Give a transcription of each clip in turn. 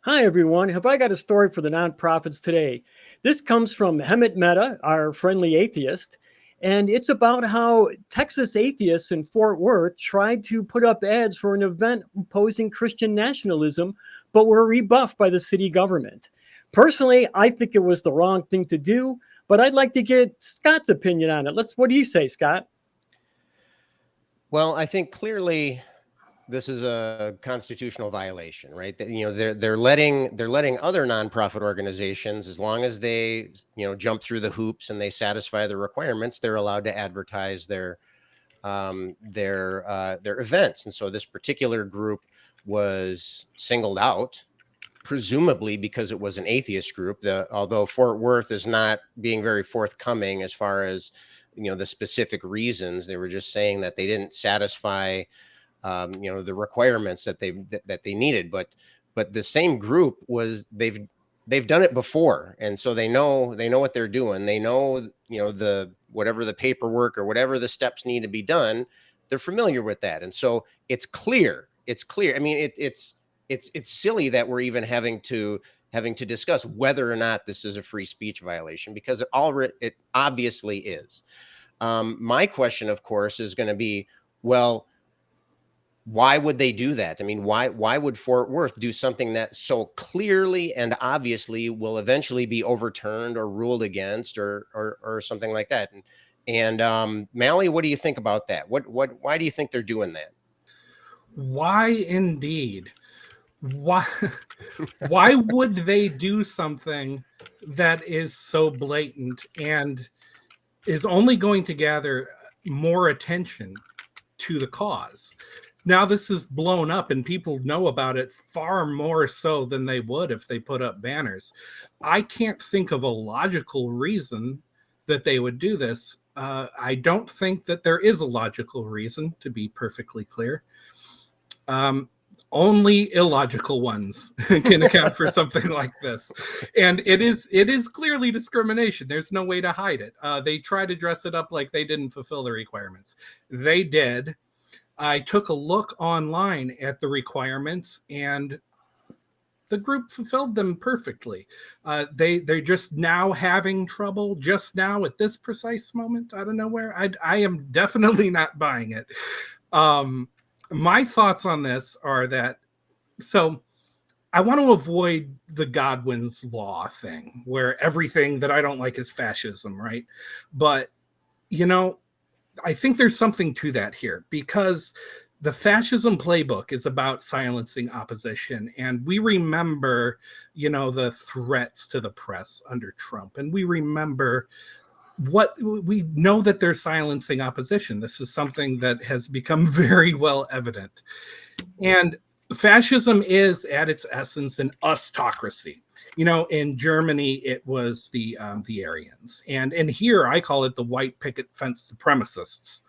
Hi, everyone. Have I got a story for the nonprofits today? This comes from Hemant Mehta, our friendly atheist, and it's about how Texas atheists in Fort Worth tried to put up ads for an event opposing Christian nationalism, but were rebuffed by the city government. Personally, I think it was the wrong thing to do, but I'd like to get Scott's opinion on it. What do you say, Scott? Well, I think clearly this is a constitutional violation, right? They're letting other nonprofit organizations, as long as they jump through the hoops and they satisfy the requirements, they're allowed to advertise their events. And so this particular group was singled out, presumably because it was an atheist group. Although Fort Worth is not being very forthcoming as far as the specific reasons, they were just saying that they didn't satisfy the requirements that they needed. But the same group they've done it before, and so they know what they're doing. They know the whatever the paperwork or whatever the steps need to be done. They're familiar with that, and so it's clear. It's clear. I mean, it's silly that we're even having to discuss whether or not this is a free speech violation, because it obviously is. My question, of course, is going to be, well, why would they do that? I mean, why would Fort Worth do something that so clearly and obviously will eventually be overturned or ruled against or something like that? And Malley, what do you think about that? Why do you think they're doing that? Why indeed? Why would they do something that is so blatant and is only going to gather more attention to the cause? Now this is blown up and people know about it far more so than they would if they put up banners. I can't think of a logical reason that they would do this. I don't think that there is a logical reason, to be perfectly clear. Only illogical ones can account for something like this. And it is clearly discrimination. There's no way to hide it. They try to dress it up like they didn't fulfill the requirements. They did. I took a look online at the requirements, and the group fulfilled them perfectly. They're just now having trouble just now at this precise moment out of nowhere. I am definitely not buying it. My thoughts on this are that, so I want to avoid the Godwin's law thing where everything that I don't like is fascism, right? But, I think there's something to that here, because the fascism playbook is about silencing opposition. And we remember, the threats to the press under Trump. And we remember we know that they're silencing opposition. This is something that has become very well evident. And fascism is at its essence an ustocracy. In Germany, it was the Aryans. And here I call it the white picket fence supremacists,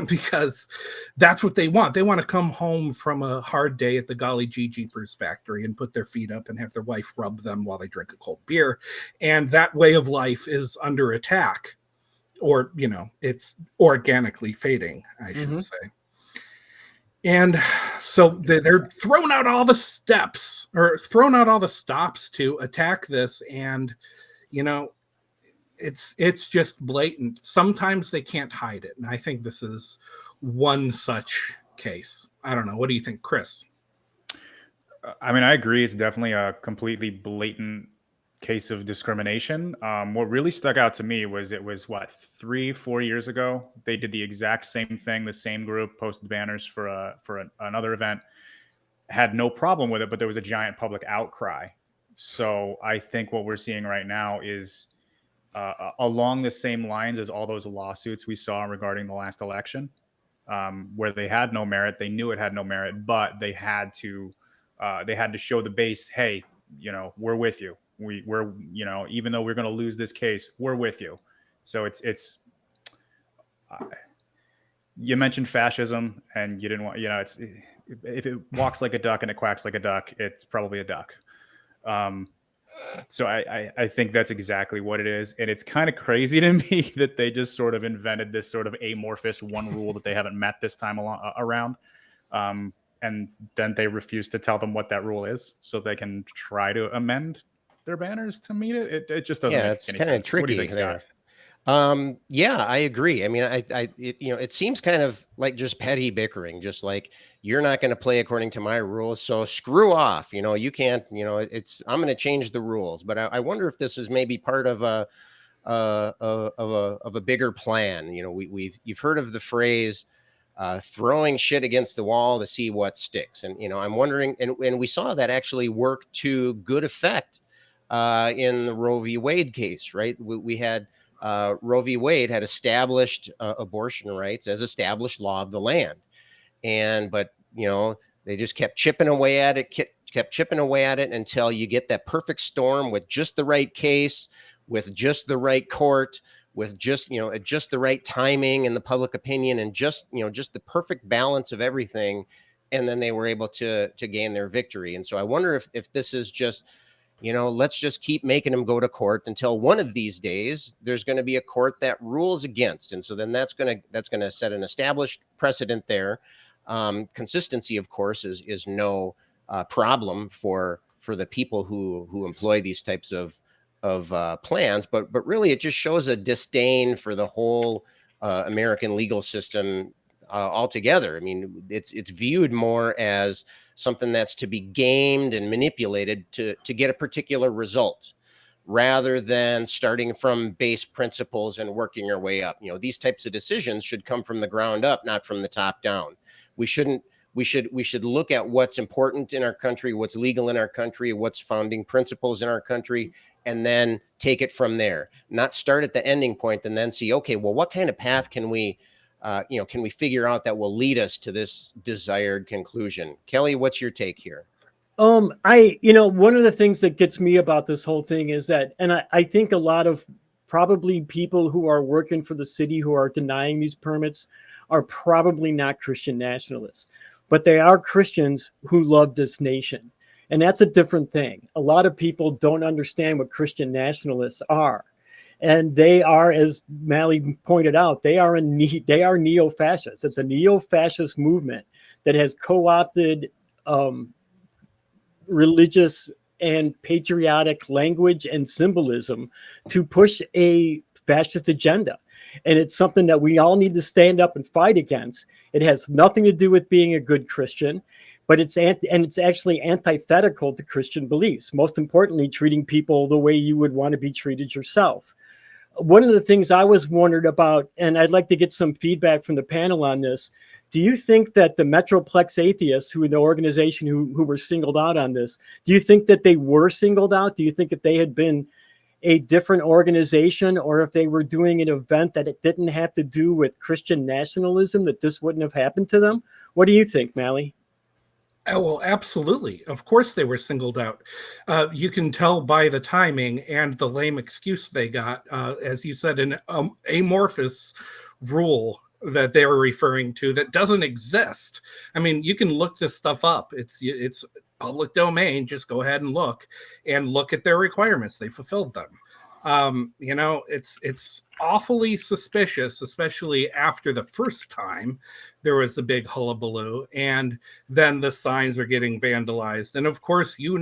because that's what they want. They want to come home from a hard day at the Golly Gee Jeepers factory and put their feet up and have their wife rub them while they drink a cold beer. And that way of life is under attack, or, it's organically fading, I should say. And so they're throwing out all the stops to attack this. And, it's just blatant. Sometimes they can't hide it. And I think this is one such case. I don't know. What do you think, Chris? I mean, I agree. It's definitely a completely blatant case of discrimination. What really stuck out to me was 3-4 years ago, they did the exact same thing. The same group posted banners for another event, had no problem with it, but there was a giant public outcry. So I think what we're seeing right now is along the same lines as all those lawsuits we saw regarding the last election, where they had no merit. They knew it had no merit, but they had to show the base, hey, we're with you. We're even though we're going to lose this case, we're with you. So it's you mentioned fascism, and you didn't want, if it walks like a duck and it quacks like a duck, it's probably a duck. So I think that's exactly what it is. And it's kind of crazy to me that they just sort of invented this sort of amorphous one rule that they haven't met this time around. and then they refuse to tell them what that rule is so they can try to amend their banners to meet it. It just doesn't Yeah, make it's any kind of sense. What do you tricky think, Scott? there. Yeah, I agree. I mean, it seems kind of like just petty bickering, just like you're not going to play according to my rules, so screw off. You can't. I'm going to change the rules. But I wonder if this is maybe part of a bigger plan. You've heard of the phrase throwing shit against the wall to see what sticks, and I'm wondering, and we saw that actually work to good effect in the Roe v. Wade case, right? We had. Roe v. Wade had established abortion rights as established law of the land, but they just kept chipping away at it, kept chipping away at it until you get that perfect storm with just the right case, with just the right court, with just the right timing and the public opinion, and just the perfect balance of everything, and then they were able to gain their victory. And so I wonder if this is just let's just keep making them go to court until one of these days there's going to be a court that rules against. And so then that's going to set an established precedent there. Consistency, of course, is no problem for the people who employ these types of plans, but really it just shows a disdain for the whole American legal system altogether. I mean, it's viewed more as something that's to be gamed and manipulated to get a particular result, rather than starting from base principles and working your way up. These types of decisions should come from the ground up, not from the top down. We should look at what's important in our country, what's legal in our country, what's founding principles in our country, and then take it from there. Not start at the ending point and then see, okay, well, what kind of path can we figure out that will lead us to this desired conclusion? Kelley, what's your take here? One of the things that gets me about this whole thing is that, and I think a lot of probably people who are working for the city who are denying these permits are probably not Christian nationalists, but they are Christians who love this nation. And that's a different thing. A lot of people don't understand what Christian nationalists are. And they are, as Malley pointed out, they are neo-fascists. It's a neo-fascist movement that has co-opted religious and patriotic language and symbolism to push a fascist agenda. And it's something that we all need to stand up and fight against. It has nothing to do with being a good Christian, but it's actually antithetical to Christian beliefs. Most importantly, treating people the way you would want to be treated yourself. One of the things I was wondered about, and I'd like to get some feedback from the panel on this, do you think that the Metroplex Atheists, who are the organization who were singled out on this, do you think that they were singled out? Do you think if they had been a different organization, or if they were doing an event that it didn't have to do with Christian nationalism, that this wouldn't have happened to them? What do you think, Malley? Oh, well, absolutely. Of course they were singled out. You can tell by the timing and the lame excuse they got, as you said, an amorphous rule that they were referring to that doesn't exist. I mean, you can look this stuff up. It's public domain. Just go ahead and look at their requirements. They fulfilled them. It's awfully suspicious, especially after the first time there was a big hullabaloo, and then the signs are getting vandalized. And of course, who's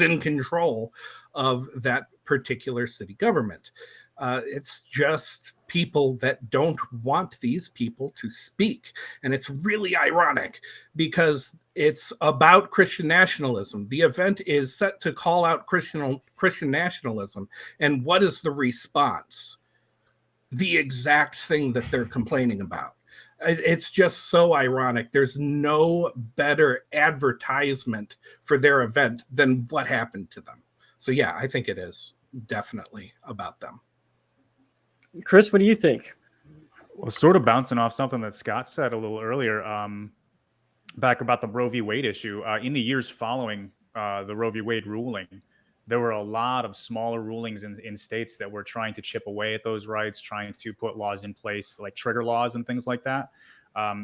in control of that particular city government. It's just people that don't want these people to speak. And it's really ironic because it's about Christian nationalism. The event is set to call out Christian nationalism. And what is the response? The exact thing that they're complaining about. It's just so ironic. There's no better advertisement for their event than what happened to them. So yeah, I think it is definitely about them. Chris, what do you think? Well, sort of bouncing off something that Scott said a little earlier, back about the Roe v. Wade issue. In the years following the Roe v. Wade ruling, there were a lot of smaller rulings in states that were trying to chip away at those rights, trying to put laws in place like trigger laws and things like that.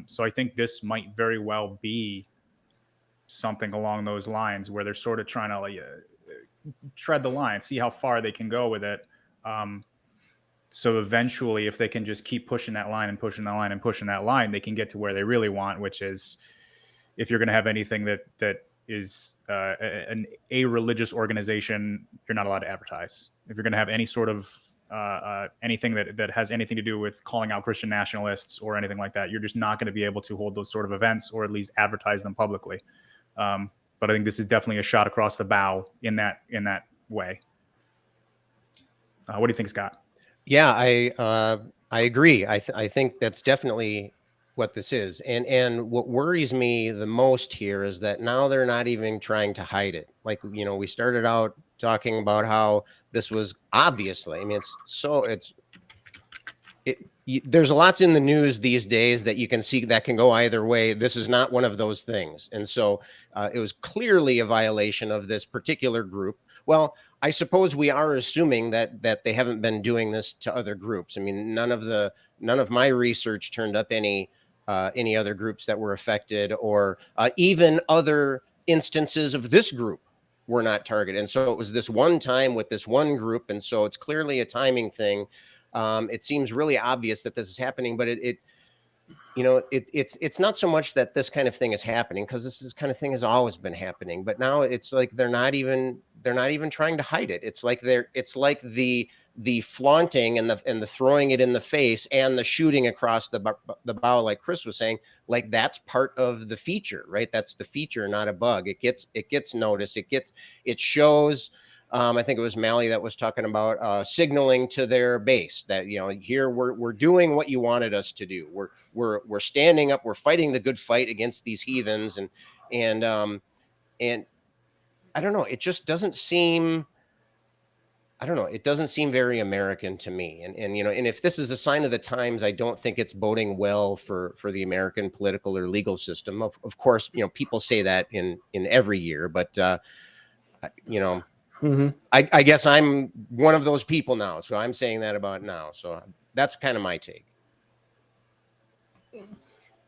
So I think this might very well be something along those lines where they're sort of trying to tread the line, see how far they can go with it. So eventually, if they can just keep pushing that line and pushing that line and pushing that line, they can get to where they really want, which is, if you're going to have anything that is a religious organization, you're not allowed to advertise. If you're going to have any sort of anything that has anything to do with calling out Christian nationalists or anything like that, you're just not going to be able to hold those sort of events, or at least advertise them publicly. But I think this is definitely a shot across the bow in that way. What do you think, Scott? Yeah, I agree. I think that's definitely what this is. And what worries me the most here is that now they're not even trying to hide it. Like, we started out talking about how this was obviously, I mean, there's lots in the news these days that you can see that can go either way. This is not one of those things. And so it was clearly a violation of this particular group. Well, I suppose we are assuming that they haven't been doing this to other groups. I mean, none of my research turned up any other groups that were affected, or even other instances of this group were not targeted. And so it was this one time with this one group. And so it's clearly a timing thing. It seems really obvious that this is happening, but it's not so much that this kind of thing is happening, because this kind of thing has always been happening. But now it's like they're not even trying to hide it. It's like the flaunting and the throwing it in the face and the shooting across the bow, like Chris was saying, like that's part of the feature, right? That's the feature, not a bug. It gets noticed. It shows. I think it was Malley that was talking about signaling to their base that, here we're doing what you wanted us to do. We're standing up. We're fighting the good fight against these heathens, and I don't know. It just doesn't seem. I don't know. It doesn't seem very American to me. And if this is a sign of the times, I don't think it's boding well for the American political or legal system. Of course, people say that in every year, but Mm-hmm. I guess I'm one of those people now. So I'm saying that about now. So that's kind of my take.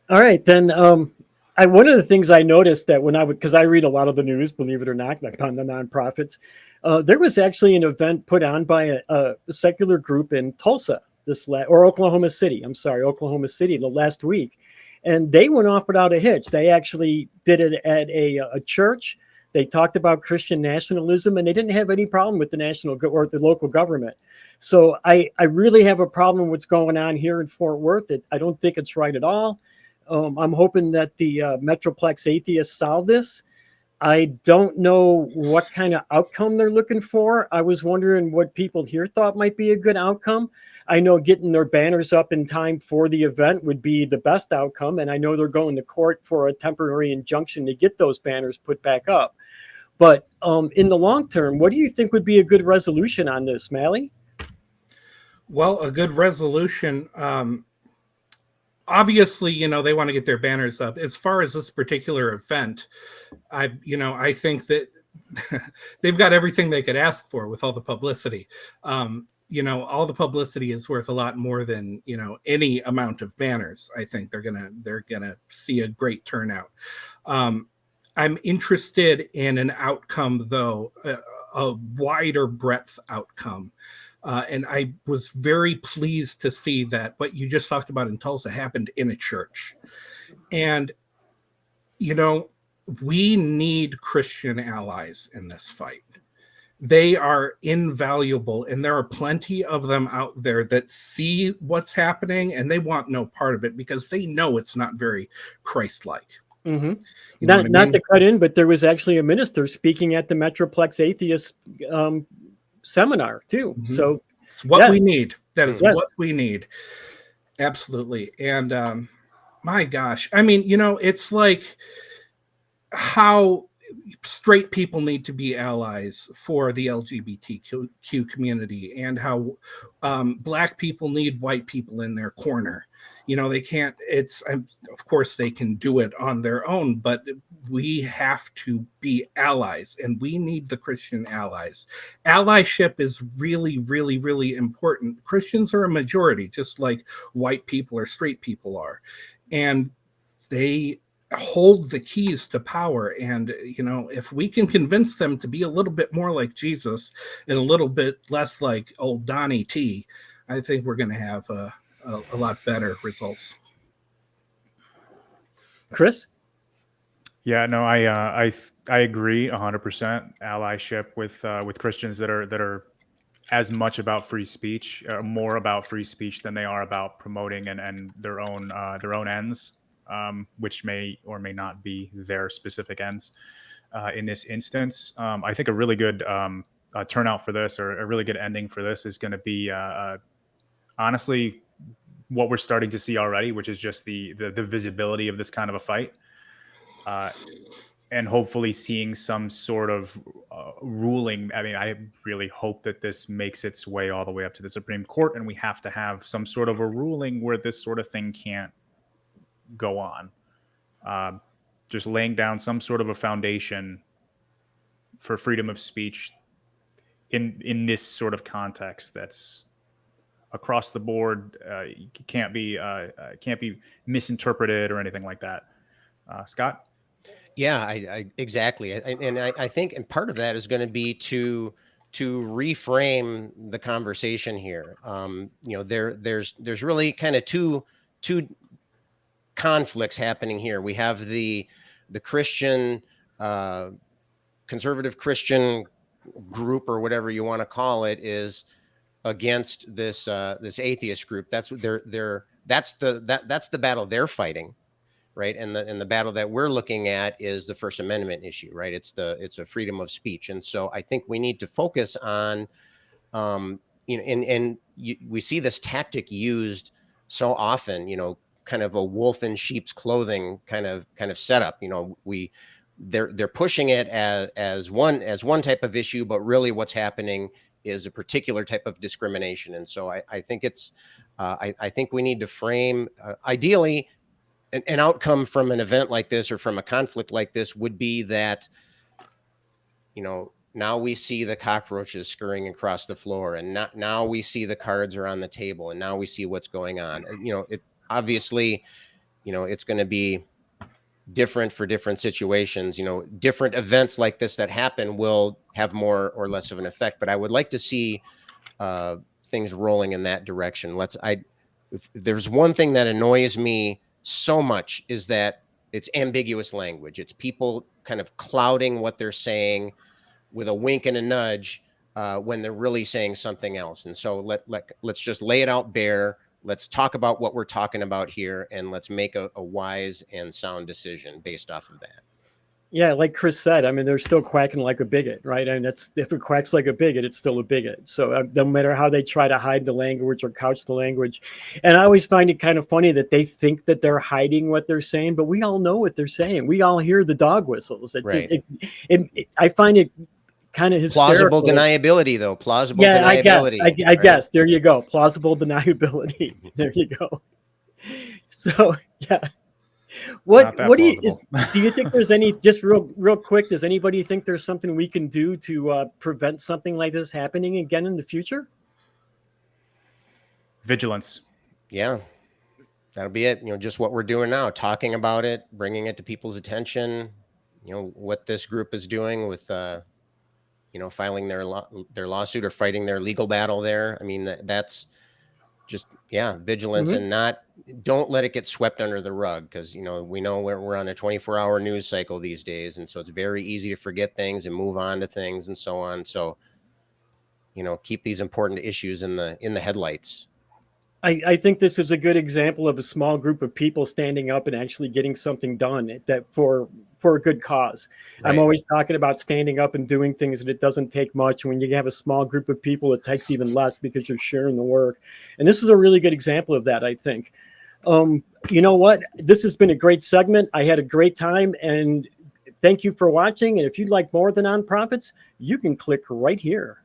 All right, then. One of the things I noticed that because I read a lot of the news, believe it or not, on the nonprofits, there was actually an event put on by a secular group in Tulsa Oklahoma City. I'm sorry, Oklahoma City, the last week, and they went off without a hitch. They actually did it at a church. They talked about Christian nationalism, and they didn't have any problem with the national or the local government. So I really have a problem with what's going on here in Fort Worth. I don't think it's right at all. I'm hoping that the Metroplex Atheists solve this. I don't know what kind of outcome they're looking for. I was wondering what people here thought might be a good outcome. I know getting their banners up in time for the event would be the best outcome. And I know they're going to court for a temporary injunction to get those banners put back up. But in the long term, what do you think would be a good resolution on this, Malley? Well, a good resolution, obviously, they want to get their banners up. As far as this particular event, I think that they've got everything they could ask for with all the publicity. All the publicity is worth a lot more than, any amount of banners. I think they're gonna see a great turnout. I'm interested in an outcome, though, a wider breadth outcome. And I was very pleased to see that what you just talked about in Tulsa happened in a church. And, we need Christian allies in this fight. They are invaluable, and there are plenty of them out there that see what's happening, and they want no part of it because they know it's not very Christ-like. Mm-hmm. Not to cut in, but there was actually a minister speaking at the Metroplex Atheist seminar too. Mm-hmm. So it's what we need. That is what we need. Absolutely. And my gosh, I mean, it's like how straight people need to be allies for the LGBTQ community, and how Black people need white people in their corner. They can't, of course they can do it on their own, but we have to be allies, and we need the Christian allies. Allyship is really, really, really important. Christians are a majority, just like white people or straight people are. And they hold the keys to power. And, if we can convince them to be a little bit more like Jesus and a little bit less like old Donnie T, I think we're going to have a lot better results. Chris? Yeah, no, I agree 100%. Allyship with Christians that are as much about free speech, more about free speech than they are about promoting and their own ends, which may or may not be their specific ends. In this instance, I think a really good turnout for this, or a really good ending for this, is going to be honestly what we're starting to see already, which is just the visibility of this kind of a fight. And hopefully seeing some sort of ruling. I mean, I really hope that this makes its way all the way up to the Supreme Court, and we have to have some sort of a ruling where this sort of thing can't go on. Just laying down some sort of a foundation for freedom of speech in this sort of context that's across the board, can't be misinterpreted or anything like that. Scott? Yeah, I exactly. I think, and part of that is going to be to reframe the conversation here. There's really kind of two conflicts happening here. We have the Christian, conservative Christian group, or whatever you want to call it, is against this atheist group. That's what that's the battle they're fighting. Right. And the battle that we're looking at is the First Amendment issue. Right. It's a freedom of speech. And so I think we need to focus on, we see this tactic used so often, kind of a wolf in sheep's clothing kind of setup. They're pushing it as one type of issue, but really what's happening is a particular type of discrimination. And so I think I think we need to frame, ideally, an outcome from an event like this, or from a conflict like this, would be that, now we see the cockroaches scurrying across the floor, and now we see the cards are on the table, and now we see what's going on. It obviously, it's going to be different for different situations. Different events like this that happen will have more or less of an effect, but I would like to see things rolling in that direction. If there's one thing that annoys me so much, is that it's ambiguous language. It's people kind of clouding what they're saying with a wink and a nudge when they're really saying something else. And so let's just lay it out bare. Let's talk about what we're talking about here, and let's make a wise and sound decision based off of that. Yeah, like Chris said, I mean, they're still quacking like a bigot, right? And if it quacks like a bigot, it's still a bigot. So no matter how they try to hide the language or couch the language. And I always find it kind of funny that they think that they're hiding what they're saying, but we all know what they're saying. We all hear the dog whistles. I find it kind of hysterical. Plausible deniability, though. Plausible deniability. I right? guess. There you go. Plausible deniability. There you go. So, yeah. What do you think there's any, just real quick, does anybody think there's something we can do to prevent something like this happening again in the future? Vigilance. Yeah, that'll be it. Just what we're doing now, talking about it, bringing it to people's attention, what this group is doing with, filing their lawsuit or fighting their legal battle there. I mean, that's just, vigilance, and don't let it get swept under the rug, because we know we're on a 24-hour news cycle these days, and so it's very easy to forget things and move on to things and so on. So keep these important issues in the headlights. I think this is a good example of a small group of people standing up and actually getting something done that for a good cause. Right. I'm always talking about standing up and doing things, and it doesn't take much. When you have a small group of people, it takes even less, because you're sharing the work. And this is a really good example of that, I think. You know what? This has been a great segment. I had a great time, and thank you for watching. And if you'd like more of the nonprofits, you can click right here.